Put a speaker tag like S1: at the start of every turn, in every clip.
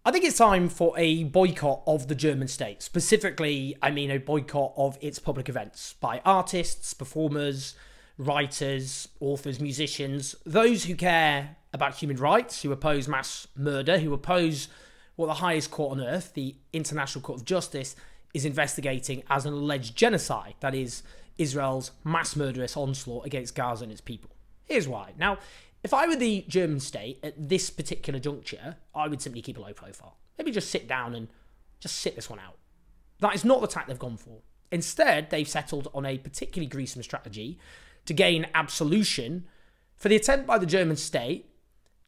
S1: I think it's time for a boycott of the German state. Specifically, I mean a boycott of its public events by artists, performers, writers, authors, musicians, those who care about human rights, who oppose mass murder, who oppose what the highest court on earth, the International Court of Justice, is investigating as an alleged genocide. That is Israel's mass murderous onslaught against Gaza and its people. Here's why. Now, if I were the German state at this particular juncture, I would simply keep a low profile. Maybe just sit down and just sit this one out. That is not the tack they've gone for. Instead, they've settled on a particularly gruesome strategy to gain absolution for the attempt by the German state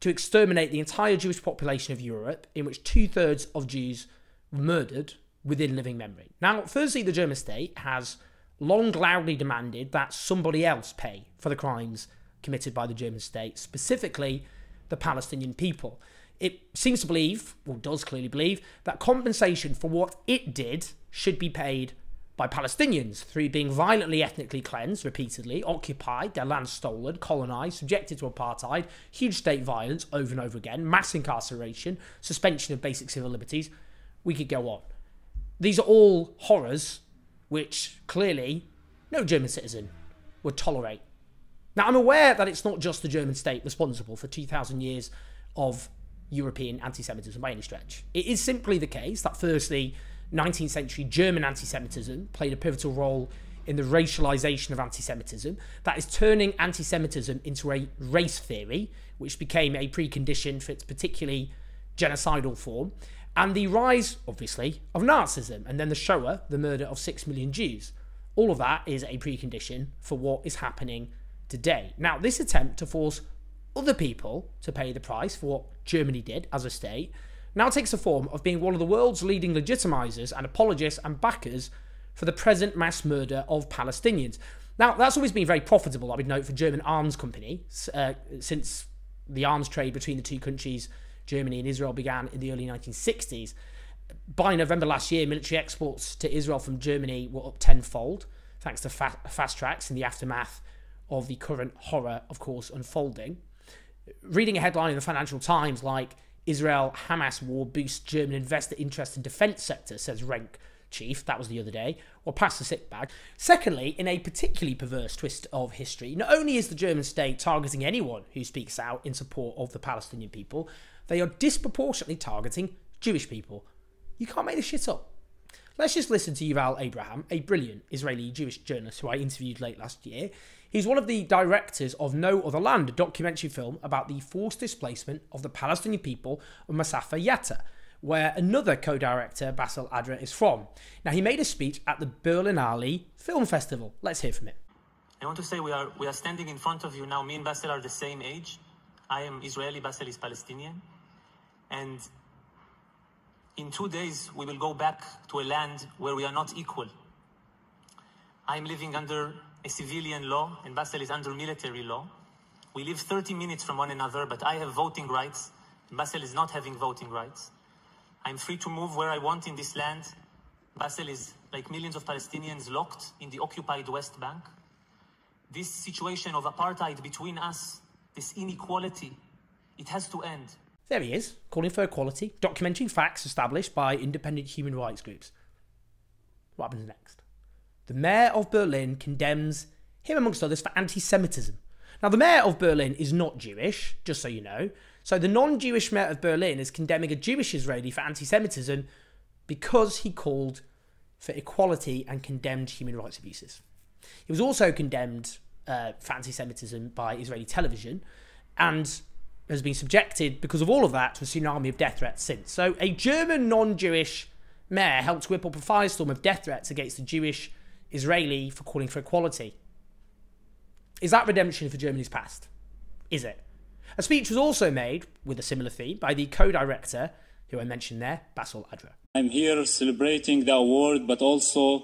S1: to exterminate the entire Jewish population of Europe, in which 2/3 of Jews were murdered within living memory. Now, firstly, the German state has long loudly demanded that somebody else pay for the crimes committed by the German state, specifically the Palestinian people. It seems to believe, or does clearly believe, that compensation for what it did should be paid by Palestinians through being violently ethnically cleansed repeatedly, occupied, their land stolen, colonised, subjected to apartheid, huge state violence over and over again, mass incarceration, suspension of basic civil liberties. We could go on. These are all horrors which clearly no German citizen would tolerate. Now, I'm aware that it's not just the German state responsible for 2,000 years of European anti-Semitism by any stretch. It is simply the case that, firstly, 19th century German anti-Semitism played a pivotal role in the racialization of anti-Semitism. That is turning anti-Semitism into a race theory, which became a precondition for its particularly genocidal form, and the rise, obviously, of Nazism, and then the Shoah, the murder of 6 million Jews. All of that is a precondition for what is happening today. Now, this attempt to force other people to pay the price for what Germany did as a state now takes the form of being one of the world's leading legitimizers and apologists and backers for the present mass murder of Palestinians. Now, that's always been very profitable, I would note, for German arms companies, since the arms trade between the two countries, Germany and Israel, began in the early 1960s. By November last year, military exports to Israel from Germany were up tenfold, thanks to fast tracks in the aftermath of the current horror, of course, unfolding. Reading a headline in the Financial Times like, Israel-Hamas war boosts German investor interest in defence sector, says Renk chief, that was the other day, or pass the sick bag. Secondly, in a particularly perverse twist of history, not only is the German state targeting anyone who speaks out in support of the Palestinian people, they are disproportionately targeting Jewish people. You can't make this shit up. Let's just listen to Yuval Abraham, a brilliant Israeli Jewish journalist who I interviewed late last year. He's one of the directors of No Other Land, a documentary film about the forced displacement of the Palestinian people of Masafa Yatta, where another co-director, Bassel Adra, is from. Now, he made a speech at the Berlinale Film Festival. Let's hear from him.
S2: I want to say we are standing in front of you now. Me and Bassel are the same age. I am Israeli, Bassel is Palestinian. And in 2 days, we will go back to a land where we are not equal. I am living under a civilian law, and Bassel is under military law. We live 30 minutes from one another, but I have voting rights. Bassel is not having voting rights. I'm free to move where I want in this land. Bassel is, like millions of Palestinians, locked in the occupied West Bank. This situation of apartheid between us, this inequality, it has to end.
S1: There he is, calling for equality, documenting facts established by independent human rights groups. What happens next? The mayor of Berlin condemns him, amongst others, for anti-Semitism. Now, the mayor of Berlin is not Jewish, just so you know. So the non-Jewish mayor of Berlin is condemning a Jewish Israeli for anti-Semitism because he called for equality and condemned human rights abuses. He was also condemned for anti-Semitism by Israeli television and has been subjected, because of all of that, to a tsunami of death threats since. So a German non-Jewish mayor helped whip up a firestorm of death threats against the Jewish Israeli for calling for equality. Is that redemption for Germany's past? Is it? A speech was also made, with a similar theme, by the co-director, who I mentioned there, Bassel Adra.
S3: I'm here celebrating the award, but also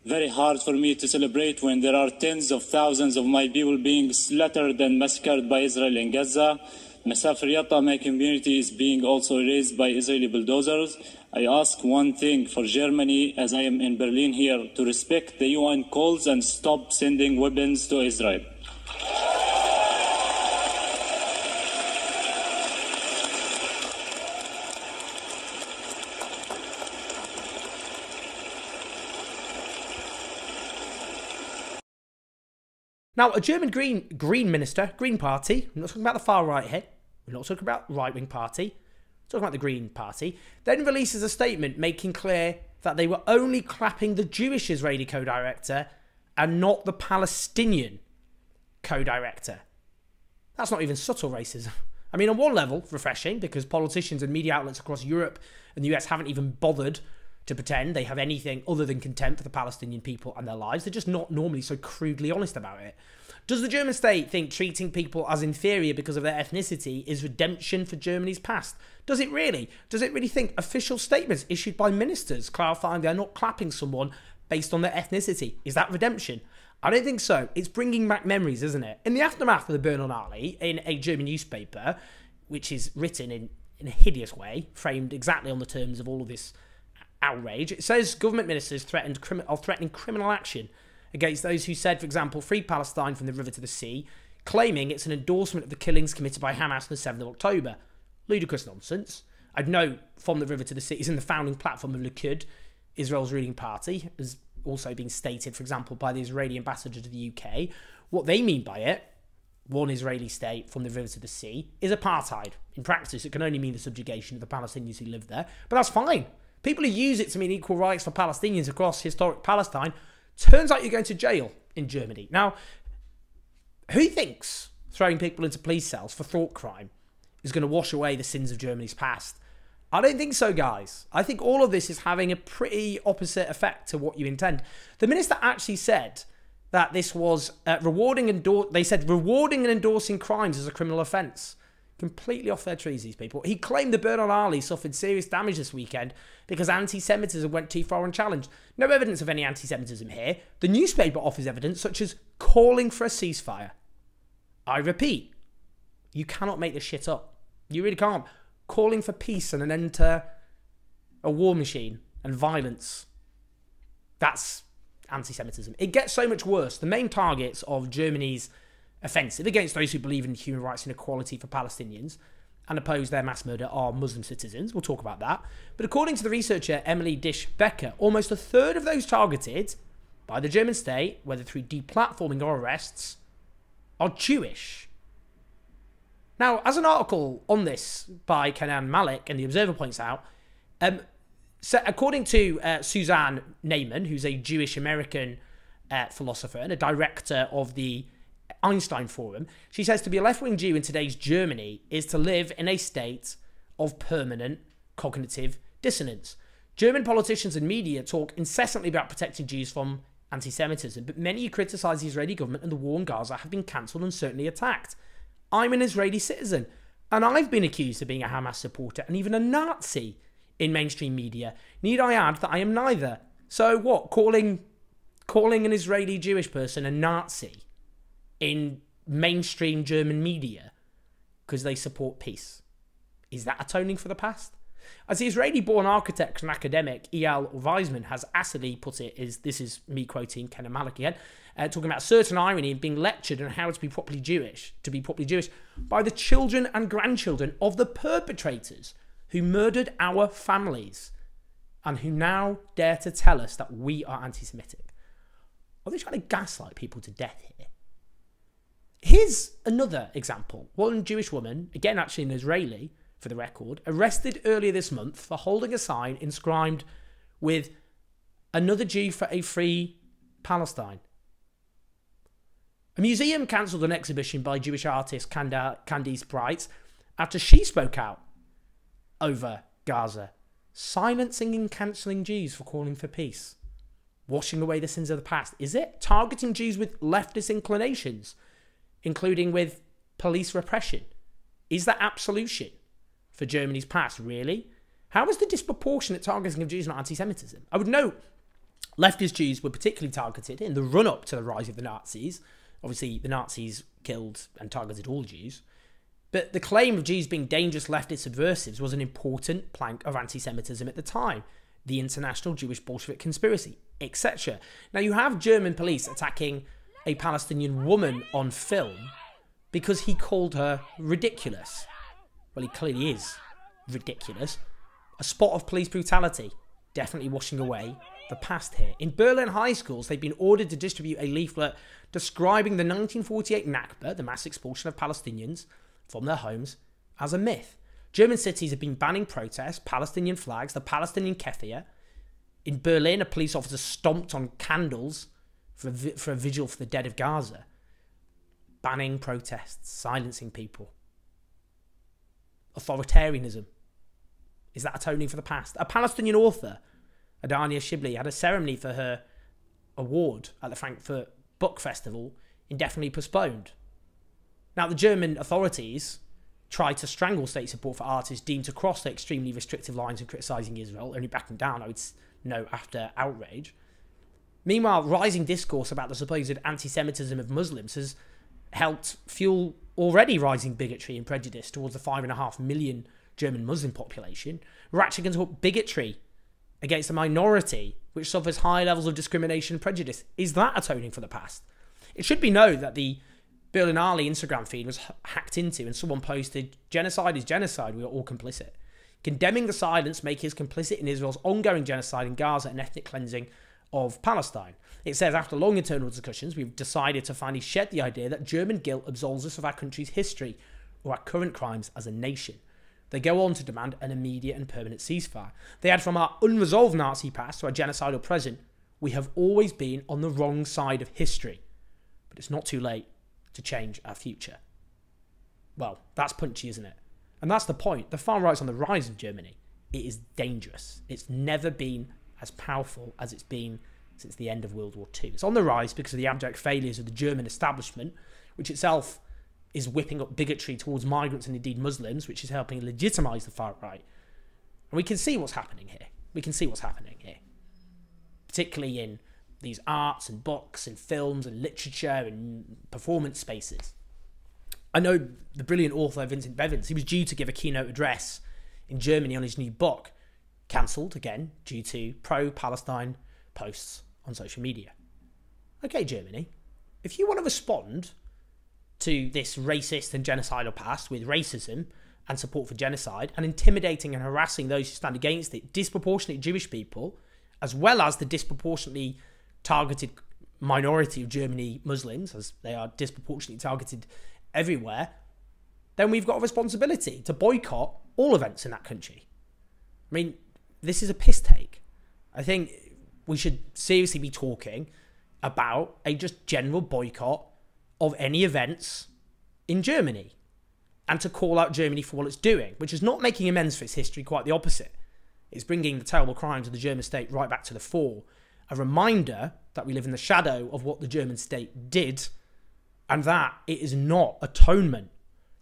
S3: very hard for me to celebrate when there are tens of thousands of my people being slaughtered and massacred by Israel in Gaza. Masafer Yatta, my community, is being also erased by Israeli bulldozers. I ask one thing for Germany, as I am in Berlin here, to respect the UN calls and stop sending weapons to Israel.
S1: Now, a German Green minister, Green Party, we're not talking about the far right here, we're not talking about right-wing party, we're talking about the Green Party, then releases a statement making clear that they were only clapping the Jewish Israeli co-director and not the Palestinian co-director. That's not even subtle racism. I mean, on one level, refreshing, because politicians and media outlets across Europe and the US haven't even bothered to pretend they have anything other than contempt for the Palestinian people and their lives. They're just not normally so crudely honest about it. Does the German state think treating people as inferior because of their ethnicity is redemption for Germany's past? Does it really? Does it really think official statements issued by ministers clarifying they're not clapping someone based on their ethnicity, is that redemption? I don't think so. It's bringing back memories, isn't it? In the aftermath of the burn on Ali, in a German newspaper, which is written in a hideous way, framed exactly on the terms of all of this outrage, it says government ministers are threatening criminal action against those who said, for example, free Palestine from the river to the sea, claiming it's an endorsement of the killings committed by Hamas on the 7th of October. Ludicrous nonsense. I'd note from the river to the sea is in the founding platform of Likud, Israel's ruling party, as also been stated, for example, by the Israeli ambassador to the UK. What they mean by it, one Israeli state from the river to the sea, is apartheid. In practice, it can only mean the subjugation of the Palestinians who live there, but that's fine. People who use it to mean equal rights for Palestinians across historic Palestine, turns out you're going to jail in Germany. Now, who thinks throwing people into police cells for thought crime is going to wash away the sins of Germany's past? I don't think so, guys. I think all of this is having a pretty opposite effect to what you intend. The minister actually said that this was rewarding and endorsing crimes as a criminal offence. Completely off their trees, these people. He claimed the burn on Ali suffered serious damage this weekend because anti-Semitism went too far unchallenged. No evidence of any anti-Semitism here. The newspaper offers evidence such as calling for a ceasefire. I repeat, you cannot make this shit up. You really can't. Calling for peace and an end to a war machine and violence. That's anti-Semitism. It gets so much worse. The main targets of Germany's offensive against those who believe in human rights and equality for Palestinians and oppose their mass murder are Muslim citizens. We'll talk about that. But according to the researcher Emily Disch-Becker, almost a third of those targeted by the German state, whether through deplatforming or arrests, are Jewish. Now, as an article on this by Kenan Malik and The Observer points out, so according to Suzanne Neyman, who's a Jewish-American philosopher and a director of the Einstein Forum, she says to be a left-wing Jew in today's Germany is to live in a state of permanent cognitive dissonance. German politicians and media talk incessantly about protecting Jews from anti-Semitism, but many who criticise the Israeli government and the war in Gaza have been cancelled and certainly attacked. I'm an Israeli citizen, and I've been accused of being a Hamas supporter and even a Nazi in mainstream media. Need I add that I am neither? So what, calling an Israeli Jewish person a Nazi in mainstream German media because they support peace? Is that atoning for the past? As the Israeli-born architect and academic Eyal Weizman has acidly put it, this is me quoting Kenan Malik again, talking about certain irony in being lectured on how to be properly Jewish, by the children and grandchildren of the perpetrators who murdered our families and who now dare to tell us that we are anti-Semitic. Are they trying to gaslight people to death here? Here's another example. One Jewish woman, again actually an Israeli, for the record, arrested earlier this month for holding a sign inscribed with "Another Jew for a Free Palestine." A museum cancelled an exhibition by Jewish artist Candice Bright after she spoke out over Gaza, silencing and cancelling Jews for calling for peace. Washing away the sins of the past. Is it? Targeting Jews with leftist inclinations, including with police repression. Is that absolution for Germany's past, really? How is the disproportionate targeting of Jews not anti-Semitism? I would note leftist Jews were particularly targeted in the run-up to the rise of the Nazis. Obviously, the Nazis killed and targeted all Jews. But the claim of Jews being dangerous leftist subversives was an important plank of anti-Semitism at the time. The international Jewish Bolshevik conspiracy, etc. Now, you have German police attacking a Palestinian woman on film because he called her ridiculous. Well, he clearly is ridiculous. A spot of police brutality, definitely washing away the past here. In Berlin high schools, they've been ordered to distribute a leaflet describing the 1948 Nakba, the mass expulsion of Palestinians from their homes, as a myth. German cities have been banning protests, Palestinian flags, the Palestinian keffiyeh. In Berlin, a police officer stomped on candles for a vigil for the dead of Gaza. Banning protests, silencing people. Authoritarianism. Is that atoning for the past? A Palestinian author, Adania Shibli, had a ceremony for her award at the Frankfurt Book Festival indefinitely postponed. Now, the German authorities tried to strangle state support for artists deemed to cross the extremely restrictive lines of criticising Israel, only backing down, I would note, after outrage. Meanwhile, rising discourse about the supposed anti-Semitism of Muslims has helped fuel already rising bigotry and prejudice towards the 5.5 million German Muslim population. We're actually going to talk bigotry against a minority which suffers high levels of discrimination and prejudice. Is that atoning for the past? It should be known that the Berlinale Instagram feed was hacked into and someone posted, "Genocide is genocide, we are all complicit." Condemning the silence making us complicit in Israel's ongoing genocide in Gaza and ethnic cleansing of Palestine. It says, after long internal discussions, we've decided to finally shed the idea that German guilt absolves us of our country's history or our current crimes as a nation. They go on to demand an immediate and permanent ceasefire. They add, from our unresolved Nazi past to our genocidal present, we have always been on the wrong side of history. But it's not too late to change our future. Well, that's punchy, isn't it? And that's the point. The far right's on the rise in Germany. It is dangerous. It's never been as powerful as it's been since the end of World War II. It's on the rise because of the abject failures of the German establishment, which itself is whipping up bigotry towards migrants and indeed Muslims, which is helping legitimise the far right. And we can see what's happening here. We can see what's happening here. Particularly in these arts and books and films and literature and performance spaces. I know the brilliant author Vincent Bevins, he was due to give a keynote address in Germany on his new book, cancelled again due to pro-Palestine posts on social media. Okay, Germany, if you want to respond to this racist and genocidal past with racism and support for genocide and intimidating and harassing those who stand against it, disproportionately Jewish people, as well as the disproportionately targeted minority of Germany Muslims, as they are disproportionately targeted everywhere, then we've got a responsibility to boycott all events in that country. I mean, this is a piss take. I think we should seriously be talking about a just general boycott of any events in Germany and to call out Germany for what it's doing, which is not making amends for its history, quite the opposite. It's bringing the terrible crimes of the German state right back to the fore. A reminder that we live in the shadow of what the German state did and that it is not atonement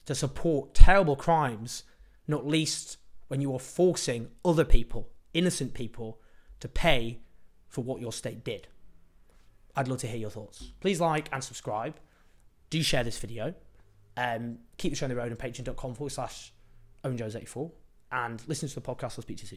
S1: to support terrible crimes, not least when you are forcing other people, innocent people, to pay for what your state did. I'd love to hear your thoughts. Please like and subscribe. Do share this video. Keep the show on the road on patreon.com/OwenJones84 and listen to the podcast. I'll speak to you soon.